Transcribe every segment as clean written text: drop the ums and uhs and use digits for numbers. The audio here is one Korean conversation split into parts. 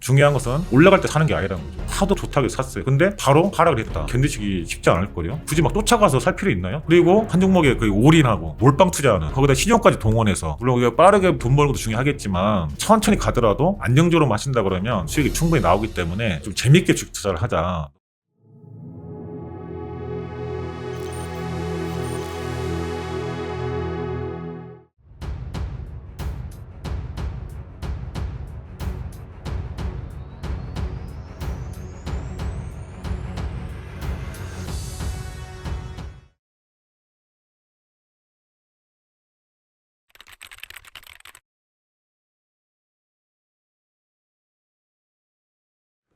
중요한 것은 올라갈 때 사는 게 아니라는 거죠. 하도 좋다고 샀어요. 근데 바로 하락을 했다. 견디시기 쉽지 않을 거예요. 굳이 막 쫓아가서 살 필요 있나요? 그리고 한 종목에 거의 올인하고 몰빵 투자하는, 거기다 신용까지 동원해서, 물론 우리가 빠르게 돈 벌는 것도 중요하겠지만 천천히 가더라도 안정적으로 마신다 그러면 수익이 충분히 나오기 때문에 좀 재밌게 주식 투자를 하자.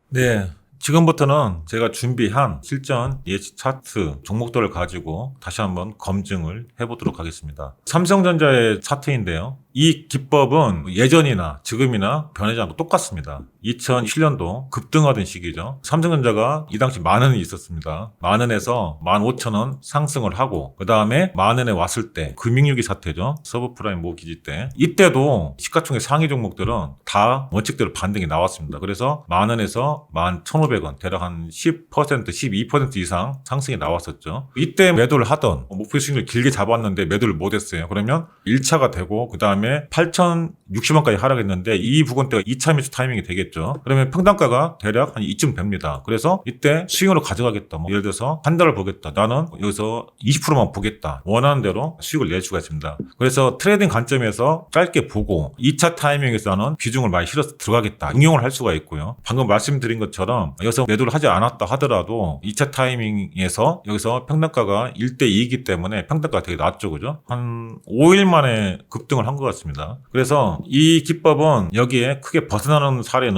네. 지금부터는 제가 준비한 실전 예측 차트 종목들을 가지고 다시 한번 검증을 해보도록 하겠습니다. 삼성전자의 차트인데요. 이 기법은 예전이나 지금이나 변하지 않고 똑같습니다. 2007년도 급등하던 시기죠. 삼성전자가 이 당시 만원이 있었습니다. 만원에서 15,000원 상승을 하고, 그 다음에 만원에 왔을 때 금융위기 사태죠. 서브프라임 모기지 때. 이때도 시가총액 상위 종목들은 다 원칙대로 반등이 나왔습니다. 그래서 만원에서 11,500원, 대략 한 10%, 12% 이상 상승이 나왔었죠. 이때 매도를 하던, 목표 수익률 길게 잡았는데 매도를 못했어요. 그러면 1차가 되고, 그 다음에 8,060원까지 하락했는데 이 부근대가 2차 매수 타이밍이 되겠죠. 그러면 평단가가 대략 한 이쯤 됩니다. 그래서 이때 수익으로 가져가겠다. 예를 들어서 한 달을 보겠다. 나는 여기서 20%만 보겠다. 원하는 대로 수익을 낼 수가 있습니다. 그래서 트레이딩 관점에서 짧게 보고 2차 타이밍에서는 비중을 많이 실어서 들어가겠다. 응용을 할 수가 있고요. 방금 말씀드린 것처럼 여기서 매도를 하지 않았다 하더라도 2차 타이밍에서 여기서 평단가가 1대2이기 때문에 평단가가 되게 낮죠. 그죠? 한 5일 만에 급등을 한 것 같습니다. 그래서 이 기법은 여기에 크게 벗어나는 사례는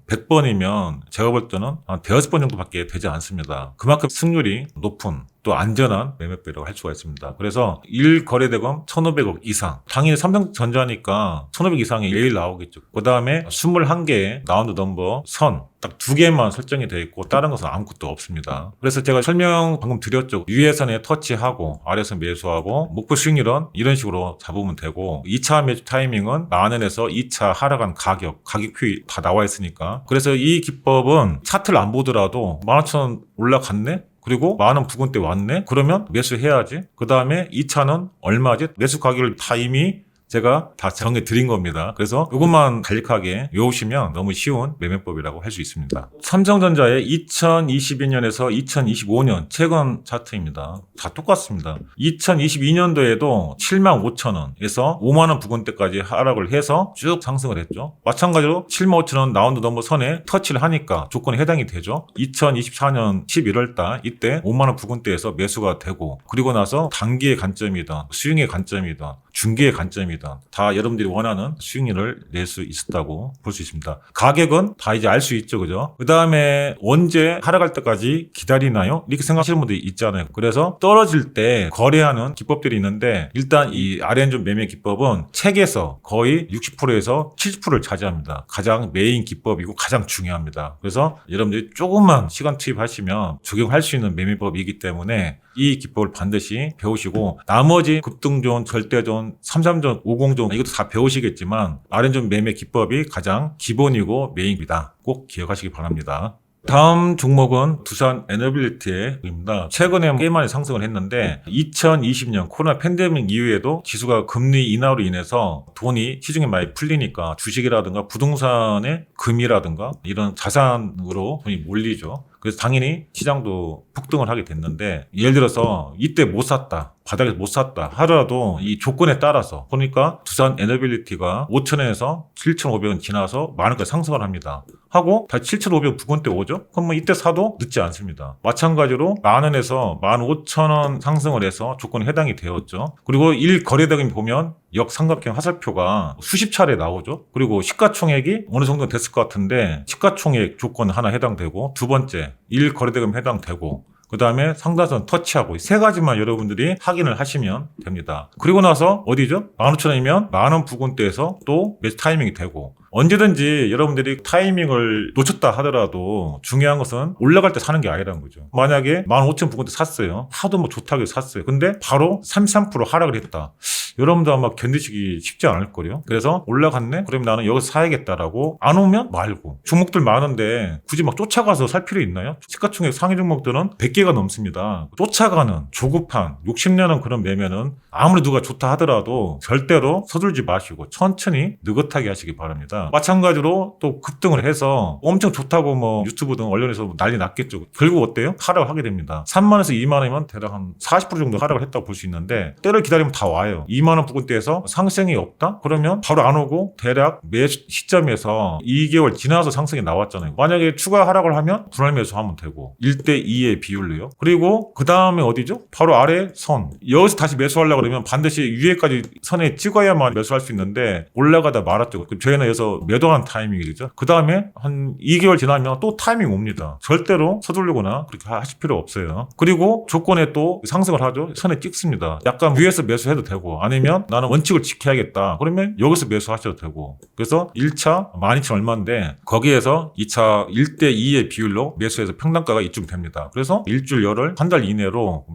100번이면 제가 볼 때는 한 5번 정도밖에 되지 않습니다. 그만큼 승률이 높은, 또 안전한 매매법이라고 할 수가 있습니다. 그래서 1거래대금 1,500억 이상, 당연히 삼성전자니까 1,500 이상이 매일 나오겠죠. 그 다음에 21개의 라운드 넘버 선, 딱 2개만 설정이 되어 있고 다른 것은 아무것도 없습니다. 그래서 제가 설명 방금 드렸죠. 위에선에 터치하고 아래에서 매수하고, 목표 수익률은 이런 식으로 잡으면 되고, 2차 매수 타이밍은 만원에서 2차 하락한 가격표 다 나와 있으니까. 그래서 이 기법은 차트를 안 보더라도 15,000원 올라갔네? 그리고 만원 부근대 왔네? 그러면 매수해야지. 그 다음에 2차는 얼마지? 매수 가격을 다 이미 제가 다 정해 드린 겁니다. 그래서 이것만 간략하게 외우시면 너무 쉬운 매매법이라고 할 수 있습니다. 삼성전자의 2022년에서 2025년 최근 차트입니다. 다 똑같습니다. 2022년도에도 75,000원에서 5만원 부근대까지 하락을 해서 쭉 상승을 했죠. 마찬가지로 75,000원 라운드 넘버 선에 터치를 하니까 조건에 해당이 되죠. 2024년 11월달 이때 5만원 부근대에서 매수가 되고, 그리고 나서 단기의 관점이든 수익의 관점이든 중기의 관점이든 다 여러분들이 원하는 수익률을 낼 수 있었다고 볼 수 있습니다. 가격은 다 이제 알 수 있죠. 그죠? 그 다음에 언제 하락할 때까지 기다리나요? 이렇게 생각하시는 분들이 있잖아요. 그래서 떨어질 때 거래하는 기법들이 있는데, 일단 이 RN존 매매 기법은 책에서 거의 60%에서 70%를 차지합니다. 가장 메인 기법이고 가장 중요합니다. 그래서 여러분들이 조금만 시간 투입하시면 적용할 수 있는 매매법이기 때문에 이 기법을 반드시 배우시고, 나머지 급등존, 절대존, 33존, 50존 이것도 다 배우시겠지만 RN존 매매 기법이 가장 기본이고 메인이다. 꼭 기억하시기 바랍니다. 다음 종목은 두산 에너빌리티입니다. 최근에 꽤 많이 상승을 했는데 2020년 코로나 팬데믹 이후에도 지수가 금리 인하로 인해서 돈이 시중에 많이 풀리니까 주식이라든가 부동산의 금이라든가 이런 자산으로 돈이 몰리죠. 그래서 당연히 시장도 폭등을 하게 됐는데, 예를 들어서 이때 못 샀다, 바닥에서 못 샀다 하더라도 이 조건에 따라서 보니까 두산 에너빌리티가 5,000원에서 7,500원 지나서 만원까지 상승을 합니다. 하고 다시 7,500원 부근대 오죠? 그럼 뭐 이때 사도 늦지 않습니다. 마찬가지로 만원에서 15,000원 상승을 해서 조건에 해당이 되었죠. 그리고 1거래대금 보면 역삼각형 화살표가 수십 차례 나오죠. 그리고 시가총액이 어느 정도 됐을 것 같은데 시가총액 조건 하나 해당되고, 두 번째 1거래대금 해당되고, 그 다음에 상단선 터치하고, 세 가지만 여러분들이 확인을 하시면 됩니다. 그리고 나서 어디죠? 15,000원이면 만원 부근대에서 또 매수 타이밍이 되고, 언제든지 여러분들이 타이밍을 놓쳤다 하더라도 중요한 것은 올라갈 때 사는 게 아니라는 거죠. 만약에 15,000 부근대 샀어요. 하도 뭐 좋다고 해서 샀어요. 근데 바로 33% 하락을 했다. 여러분도 아마 견디시기 쉽지 않을 거예요. 그래서 올라갔네? 그럼 나는 여기서 사야겠다라고 안 오면 말고. 종목들 많은데 굳이 막 쫓아가서 살 필요 있나요? 시가총액 상위 종목들은 100개가 넘습니다. 쫓아가는 조급한 욕심내는 그런 매매는 아무리 누가 좋다 하더라도 절대로 서둘지 마시고 천천히 느긋하게 하시기 바랍니다. 마찬가지로 또 급등을 해서 엄청 좋다고 뭐 유튜브 등 언론에서 난리 났겠죠. 결국 어때요? 하락을 하게 됩니다. 3만원에서 2만원이면 대략 한 40% 정도 하락을 했다고 볼 수 있는데 때를 기다리면 다 와요. 2만원 부근대에서 상승이 없다? 그러면 바로 안 오고 대략 매수 시점에서 2개월 지나서 상승이 나왔잖아요. 만약에 추가 하락을 하면 분할 매수하면 되고 1대2의 비율로요. 그리고 그 다음에 어디죠? 바로 아래 선. 여기서 다시 매수하려고 그러면 반드시 위에까지 선에 찍어야만 매수할 수 있는데 올라가다 말았죠. 그럼 저희는 여기서 매도하는 타이밍이죠. 그 다음에 한 2개월 지나면 또 타이밍 옵니다. 절대로 서두르거나 그렇게 하실 필요 없어요. 그리고 조건에 또 상승을 하죠. 선에 찍습니다. 약간 위에서 매수해도 되고 아니면 나는 원칙을 지켜야겠다. 그러면 여기서 매수하셔도 되고. 그래서 1차 12,000 얼마인데 거기에서 2차 1대2의 비율로 매수해서 평단가가 입증됩니다. 그래서 일주일 열흘 한 달 이내로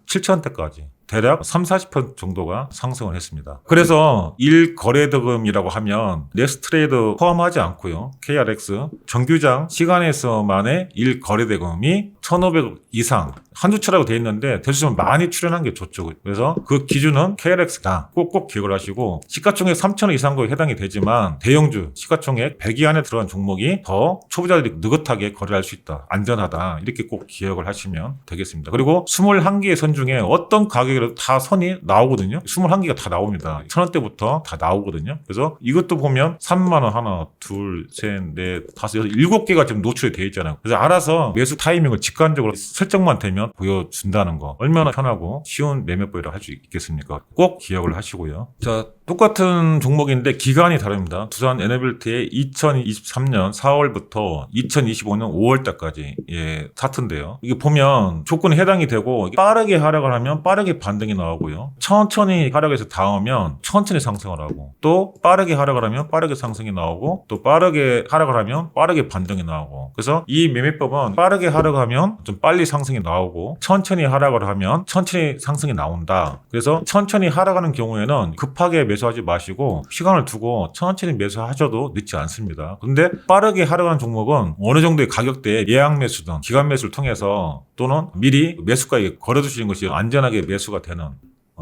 17,000대까지 대략 30-40% 정도가 상승을 했습니다. 그래서 1거래대금이라고 하면 넥스트레이드 포함하지 않고요. KRX 정규장 시간에서만의 1거래대금이 1,500억 이상 한두 차라고 돼 있는데 대수점 많이 출연한 게 좋죠. 그래서 그 기준은 KRX다. 꼭꼭 기억을 하시고 시가총액 3,000억 이상도 해당이 되지만 대형주 시가총액 100위 안에 들어간 종목이 더 초보자들이 느긋하게 거래할 수 있다. 안전하다. 이렇게 꼭 기억을 하시면 되겠습니다. 그리고 21개의 선 중에 어떤 가격이라도 다 선이 나오거든요. 21개가 다 나옵니다. 1,000원대부터 다 나오거든요. 그래서 이것도 보면 3만원 하나, 둘, 셋, 넷, 다섯, 여섯, 7개가 지금 노출이 되어 있잖아요. 그래서 알아서 매수 타이밍을 직관적으로 설정만 되면 보여준다는 거 얼마나 편하고 쉬운 매매법이라 할 수 있겠습니까? 꼭 기억을 하시고요. 자, 똑같은 종목인데 기간이 다릅니다. 두산 에너빌트의 2023년 4월부터 2025년 5월달까지 차트인데요. 이게 보면 조건이 해당이 되고 빠르게 하락을 하면 빠르게 반등이 나오고요. 천천히 하락해서 닿으면 천천히 상승을 하고 또 빠르게 하락을 하면 빠르게 상승이 나오고 또 빠르게 하락을 하면 빠르게 반등이 나오고 그래서 이 매매법은 빠르게 하락하면 좀 빨리 상승이 나오고 천천히 하락을 하면 천천히 상승이 나온다. 그래서 천천히 하락하는 경우에는 급하게 매수하지 마시고 시간을 두고 천천히 매수하셔도 늦지 않습니다. 근데 빠르게 하락하는 종목은 어느 정도의 가격대에 예약 매수든 기간 매수를 통해서 또는 미리 매수가에 걸어두시는 것이 안전하게 매수가 되는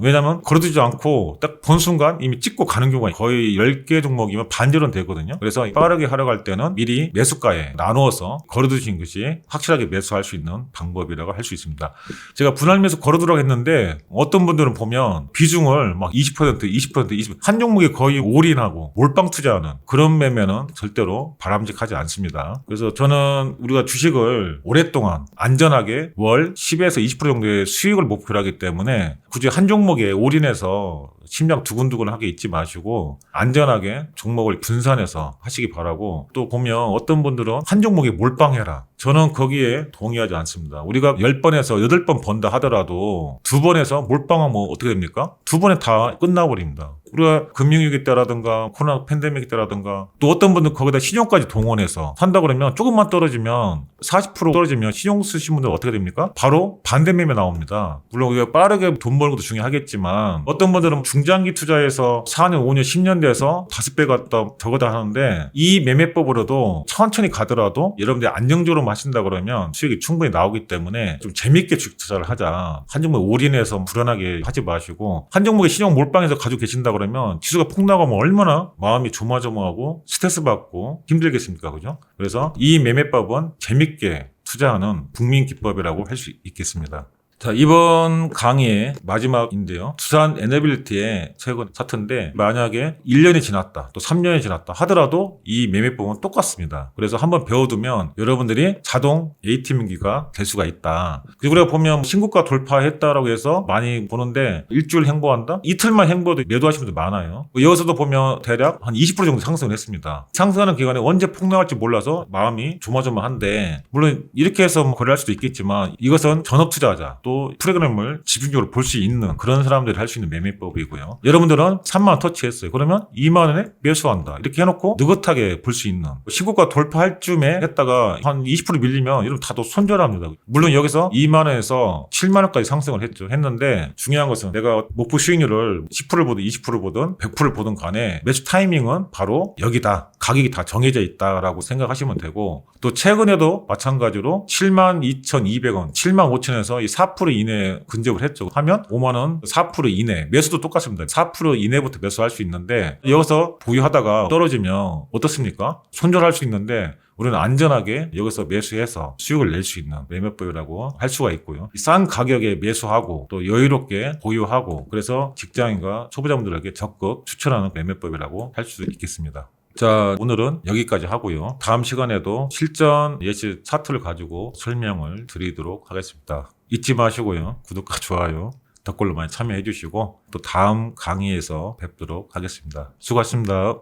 왜냐면 걸어두지 않고 딱 본 순간 이미 찍고 가는 경우가 거의 10개 종목이면 반절은 되거든요. 그래서 빠르게 하락할 때는 미리 매수가에 나누어서 걸어두신 것이 확실하게 매수할 수 있는 방법이라고 할 수 있습니다. 제가 분할 매수 걸어두라고 했는데 어떤 분들은 보면 비중을 막 20%, 20%, 한 종목에 거의 올인하고 몰빵 투자하는 그런 매매는 절대로 바람직하지 않습니다. 그래서 저는 우리가 주식을 오랫동안 안전하게 월 10에서 20% 정도의 수익을 목표로 하기 때문에 굳이 한 종목에 올인해서 심장 두근두근하게 있지 마시고 안전하게 종목을 분산해서 하시기 바라고 또 보면 어떤 분들은 한 종목에 몰빵해라. 저는 거기에 동의하지 않습니다. 우리가 10번에서 8번 번다 하더라도 2번에서 몰빵하면 어떻게 됩니까? 2번에 다 끝나버립니다. 우리가 금융위기 때라든가 코로나 팬데믹 때라든가 또 어떤 분들 거기다 신용까지 동원해서 산다 그러면 조금만 떨어지면 40% 떨어지면 신용 쓰신 분들 어떻게 됩니까? 바로 반대 매매 나옵니다. 물론 우리가 빠르게 돈 버는 것도 중요하겠지만 어떤 분들은 중장기 투자해서 4년, 5년, 10년 돼서 5배 갔다 저거다 하는데 이 매매법으로도 천천히 가더라도 여러분들이 안정적으로 하신다 그러면 수익이 충분히 나오기 때문에 좀 재밌게 주식 투자를 하자. 한 종목에 올인해서 불안하게 하지 마시고 한 종목에 신용 몰빵해서 가지고 계신다 그러면 지수가 폭 나가면 얼마나 마음이 조마조마하고 스트레스 받고 힘들겠습니까? 그죠? 그래서 이 매매법은 재밌게 투자하는 국민 기법이라고 할 수 있겠습니다. 자, 이번 강의의 마지막인데요. 두산 에너빌리티의 최근 차트인데 만약에 1년이 지났다, 또 3년이 지났다 하더라도 이 매매법은 똑같습니다. 그래서 한번 배워두면 여러분들이 자동 ATM기가 될 수가 있다. 그리고 우리가 보면 신고가 돌파했다라고 해서 많이 보는데 일주일 행보한다? 이틀만 행보도 매도하시는 분들 많아요. 여기서도 보면 대략 한 20% 정도 상승을 했습니다. 상승하는 기간에 언제 폭락할지 몰라서 마음이 조마조마한데 물론 이렇게 해서 거래할 수도 있겠지만 이것은 전업 투자자 또 또 프로그램을 집중적으로 볼 수 있는 그런 사람들이 할 수 있는 매매법이고요. 여러분들은 3만 원 터치했어요. 그러면 2만 원에 매수한다. 이렇게 해놓고 느긋하게 볼 수 있는 시고가 돌파할 쯤에 했다가 한 20% 밀리면 이러면 다도 손절합니다. 물론 여기서 2만 원에서 7만 원까지 상승을 했는데 중요한 것은 내가 목표 수익률을 10%를 보든 20%를 보든 100%를 보든 간에 매수 타이밍은 바로 여기다. 가격이 다 정해져 있다라고 생각하시면 되고 또 최근에도 마찬가지로 72,200원, 75,000원에서 이 4% 이내 근접을 했죠. 하면 5만 원 4% 이내 매수도 똑같습니다. 4% 이내부터 매수할 수 있는데 여기서 보유하다가 떨어지면 어떻습니까? 손절할 수 있는데 우리는 안전하게 여기서 매수해서 수익을 낼 수 있는 매매법이라고 할 수가 있고요. 싼 가격에 매수하고 또 여유롭게 보유하고 그래서 직장인과 초보자분들에게 적극 추천하는 매매법이라고 할 수 있겠습니다. 자, 오늘은 여기까지 하고요. 다음 시간에도 실전 예시 차트를 가지고 설명을 드리도록 하겠습니다. 잊지 마시고요. 구독과 좋아요, 댓글로 많이 참여해 주시고 또 다음 강의에서 뵙도록 하겠습니다. 수고하셨습니다.